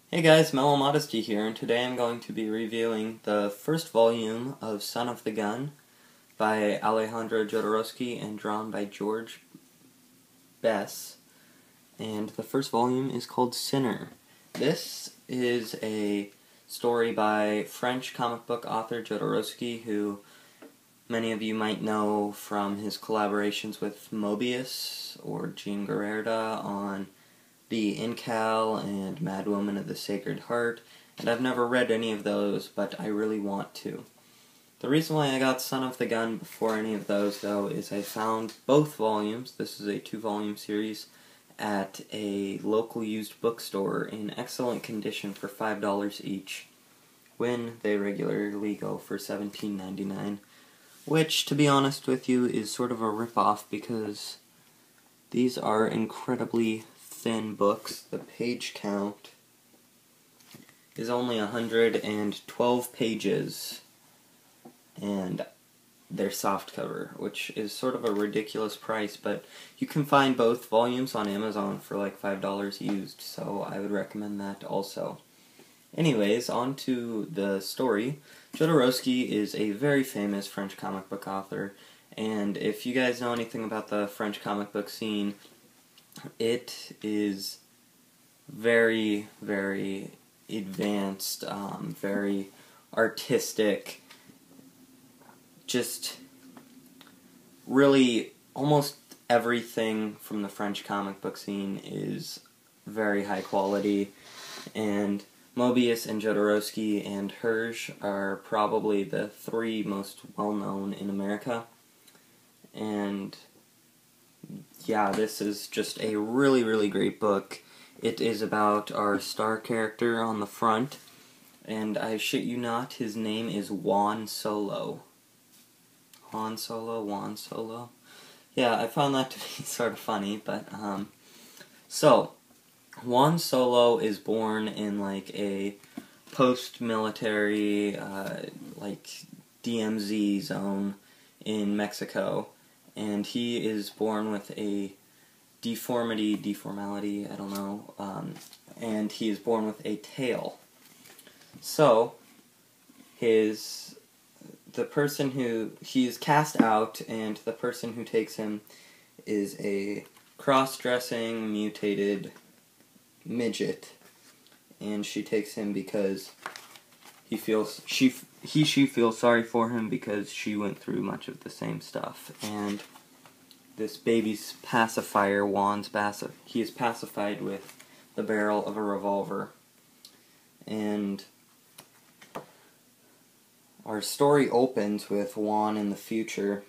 Hey guys, Mellow Modesty here, and today I'm going to be reviewing the first volume of Son of the Gun by Alejandro Jodorowsky and drawn by George Bess. And the first volume is called Sinner. This is a story by French comic book author Jodorowsky, who many of you might know from his collaborations with Moebius or Jean Gerarda on The Incal and Madwoman of the Sacred Heart, and I've never read any of those, but I really want to. The reason why I got Son of the Gun before any of those, though, is I found both volumes, this is a 2-volume series, at a local used bookstore in excellent condition for $5 each, when they regularly go for $17.99, which, to be honest with you, is sort of a rip-off because these are incredibly thin books. The page count is only 112 pages, and they're softcover, which is sort of a ridiculous price, but you can find both volumes on Amazon for like $5 used, so I would recommend that also. Anyways, on to the story. Jodorowsky is a very famous French comic book author, and if you guys know anything about the French comic book scene, it is very, very advanced, very artistic, just really almost everything from the French comic book scene is very high quality, and Moebius and Jodorowsky and Herge are probably the 3 most well-known in America, and yeah, this is just a really, really great book. It is about our star character on the front, and I shit you not, his name is Juan Solo. Juan Solo. Yeah, I found that to be sort of funny, but, so, Juan Solo is born in, like, a post-military, like, DMZ zone in Mexico, and he is born with a deformality, I don't know, and he is born with a tail. So, the person who, he is cast out, and the person who takes him is a cross-dressing, mutated midget, and she takes him because she feels sorry for him because she went through much of the same stuff. And this baby's pacifier, he is pacified with the barrel of a revolver. And our story opens with Juan in the future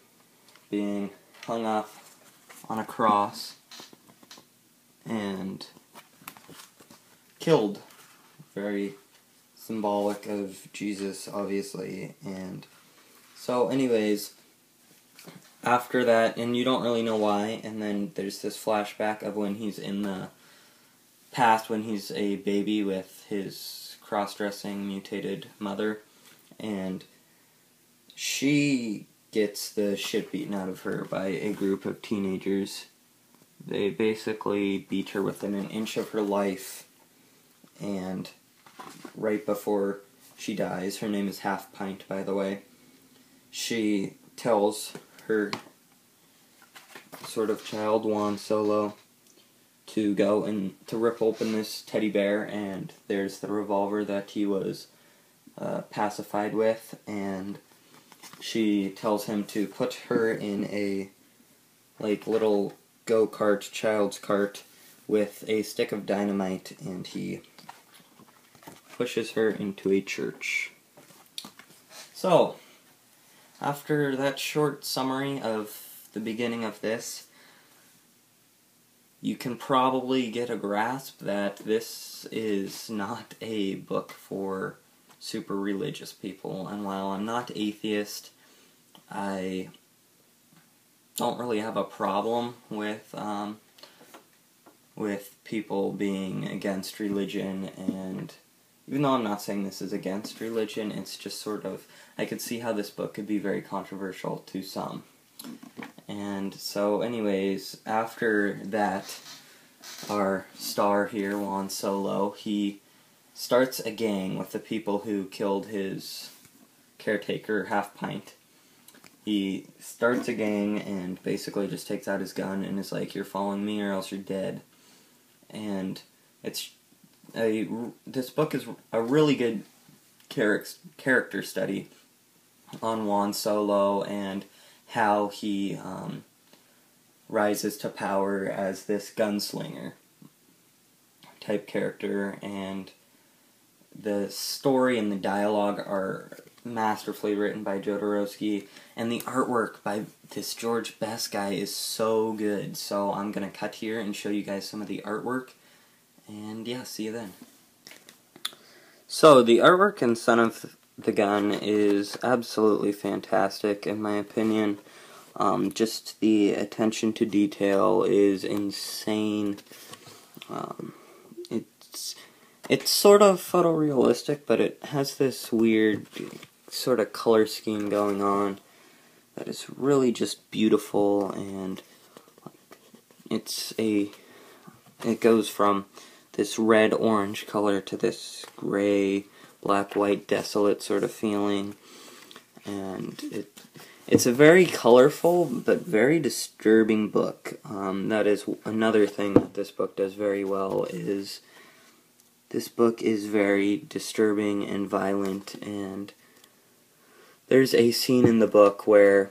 being hung up on a cross and killed. Very symbolic of Jesus, obviously. And so anyways, after that, and you don't really know why, and then there's this flashback of when he's in the past, when he's a baby with his cross-dressing mutated mother, and she gets the shit beaten out of her by a group of teenagers. They basically beat her within an inch of her life, and right before she dies, her name is Half Pint, by the way, she tells her sort of child, Juan Solo, to go and to rip open this teddy bear, and there's the revolver that he was pacified with, and she tells him to put her in a like little go-kart, child's cart, with a stick of dynamite, and he pushes her into a church. So, after that short summary of the beginning of this, you can probably get a grasp that this is not a book for super religious people, and while I'm not atheist, I don't really have a problem with people being against religion, and even though I'm not saying this is against religion, it's just sort of, I could see how this book could be very controversial to some. And so anyways, after that, our star here, Juan Solo, he starts a gang with the people who killed his caretaker, Half Pint. He starts a gang and basically just takes out his gun and is like, "You're following me or else you're dead." And this book is a really good character study on Juan Solo and how he rises to power as this gunslinger type character, and the story and the dialogue are masterfully written by Jodorowsky, and the artwork by this George Bess guy is so good. So I'm going to cut here and show you guys some of the artwork, and yeah, see you then. So the artwork in Son of the Gun is absolutely fantastic in my opinion. Just the attention to detail is insane. It's sort of photorealistic, but it has this weird sort of color scheme going on that is really just beautiful, and it goes from this red-orange color to this gray, black-white, desolate sort of feeling, and it's a very colorful but very disturbing book. That is another thing that this book does very well, is this book is very disturbing and violent, and there's a scene in the book where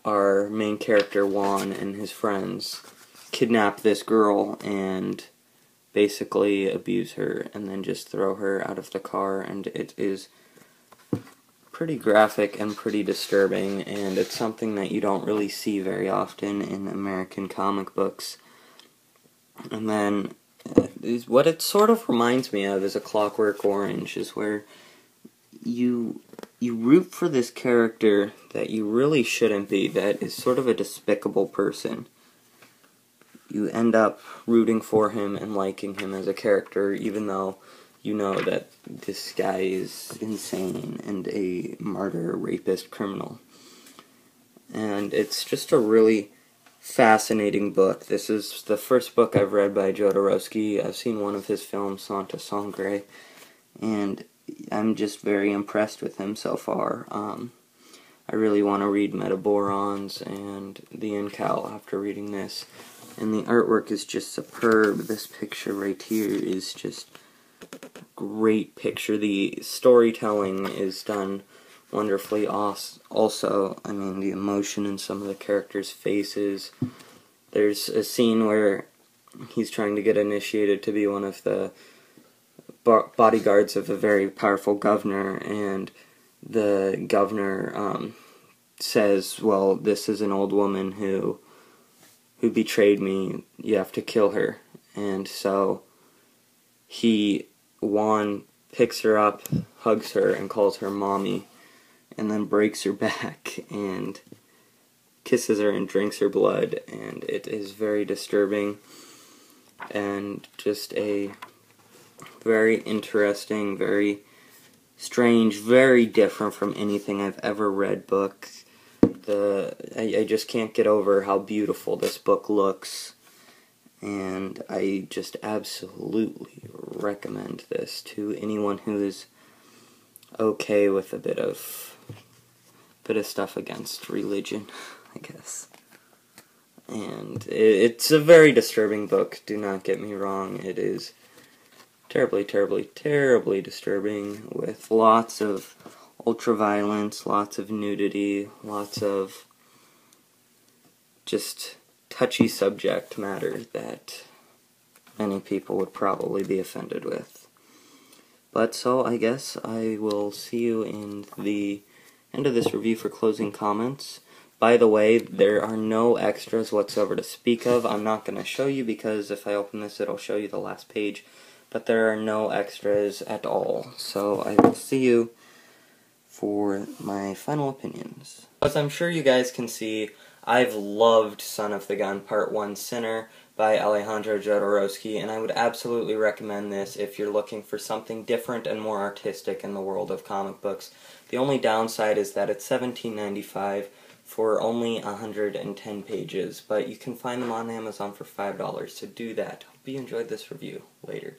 our main character Juan and his friends kidnap this girl and basically abuse her and then just throw her out of the car, and it is pretty graphic and pretty disturbing, and it's something that you don't really see very often in American comic books. And then what it sort of reminds me of is A Clockwork Orange, is where you root for this character that you really shouldn't be, that is sort of a despicable person. You end up rooting for him and liking him as a character, even though you know that this guy is insane and a martyr, rapist, criminal. And it's just a really fascinating book. This is the first book I've read by Jodorowsky. I've seen one of his films, Santa Sangre, and I'm just very impressed with him so far. I really want to read Metaborons and The Incal after reading this. And the artwork is just superb. This picture right here is just a great picture. The storytelling is done wonderfully also. I mean, the emotion in some of the characters' faces. There's a scene where he's trying to get initiated to be one of the bodyguards of a very powerful governor, and the governor says, "Well, this is an old woman who betrayed me, you have to kill her." And so Juan picks her up, hugs her, and calls her mommy, and then breaks her back and kisses her and drinks her blood, and it is very disturbing and just a very interesting, very strange, very different from anything I've ever read book. I just can't get over how beautiful this book looks, and I just absolutely recommend this to anyone who is okay with a bit of stuff against religion, I guess. And it's a very disturbing book, do not get me wrong. It is terribly, terribly, terribly disturbing, with lots of ultraviolence, lots of nudity, lots of just touchy subject matter that many people would probably be offended with. But so I guess I will see you in the end of this review for closing comments. By the way, there are no extras whatsoever to speak of. I'm not going to show you because if I open this it'll show you the last page, but there are no extras at all. So I will see you for my final opinions. As I'm sure you guys can see, I've loved Son of the Gun Part 1 Sinner by Alejandro Jodorowsky, and I would absolutely recommend this if you're looking for something different and more artistic in the world of comic books. The only downside is that it's $17.95 for only 110 pages, but you can find them on Amazon for $5, so do that. Hope you enjoyed this review. Later.